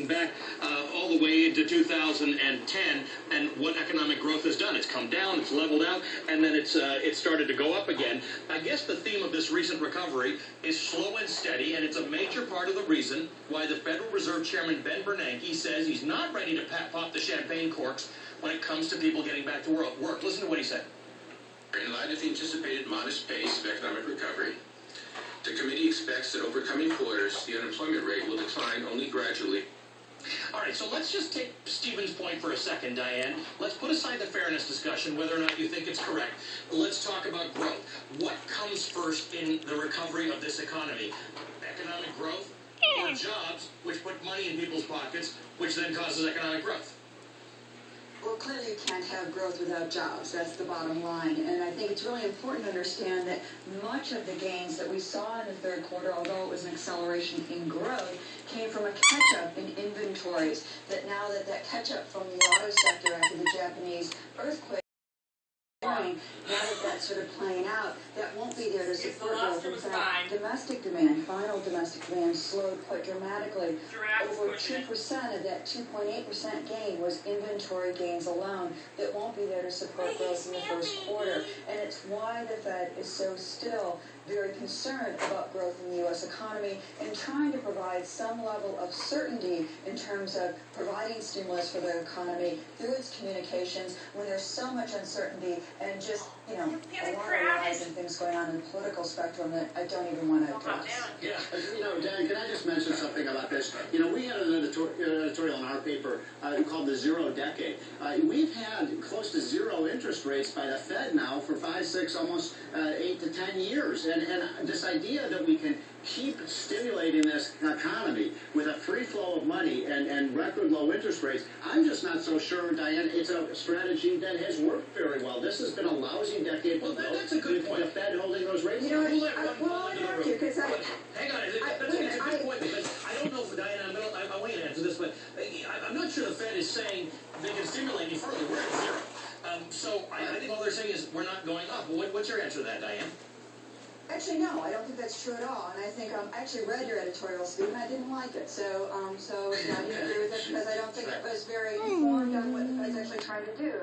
back all the way into 2010, and what economic growth has done. It's come down, it's leveled out, and then it started to go up again. I guess the theme of this recent recovery is slow and steady, and it's a major part of the reason why the Federal Reserve Chairman Ben Bernanke says he's not ready to pop the champagne corks when it comes to people getting back to work. Listen to what he said. In light of the anticipated modest pace of economic recovery, the committee expects that over coming quarters, the unemployment rate will decline only gradually. All right, so let's just take Stephen's point for a second, Diane. Let's put aside the fairness discussion, whether or not you think it's correct. Let's talk about growth. What comes first in the recovery of this economy? Economic growth or jobs, which put money in people's pockets, which then causes economic growth? Well, clearly you can't have growth without jobs. That's the bottom line. And I think it's really important to understand that much of the gains that we saw in the third quarter, although it was an acceleration in growth, came from a catch-up in inventories. That now that catch-up from the auto sector after the Japanese earthquake, now that that's sort of playing out, that won't be there to support growth. In fact, domestic demand, final domestic demand slowed quite dramatically. Over 2% of that 2.8% gain was inventory gains alone that won't be there to support growth in the first quarter. And it's why the Fed is so still very concerned about growth in the U.S. economy and trying to provide some level of certainty in terms of providing stimulus for the economy through its communications when there's so much uncertainty and just, a lot of lies and things going on in the political spectrum that I don't even want to address. Yeah, Dan, can I just mention something about this? We had an editorial in our paper called The Zero Decade. We've had close to zero interest rates by the Fed now for 5, 6, almost 8 to 10 years. And this idea that we can keep stimulating this economy with a free flow of money and record low interest rates, I'm just not so sure, Diane, it's a strategy that has worked very well. This has been a lousy decade. Well, that's a good point. The Fed holding those rates. I have to, because hang on, it's a good point, because I don't know, Diane, I want you to answer this, but I'm not sure the Fed is saying they can stimulate any further. We're at zero. So I think all they're saying is we're not going up. What's your answer to that, Diane? Actually, no, I don't think that's true at all. And I think I actually read your editorial, Steve, and I didn't like it. So I didn't agree with it because I don't think it was very informed on what the Fed's actually trying to do.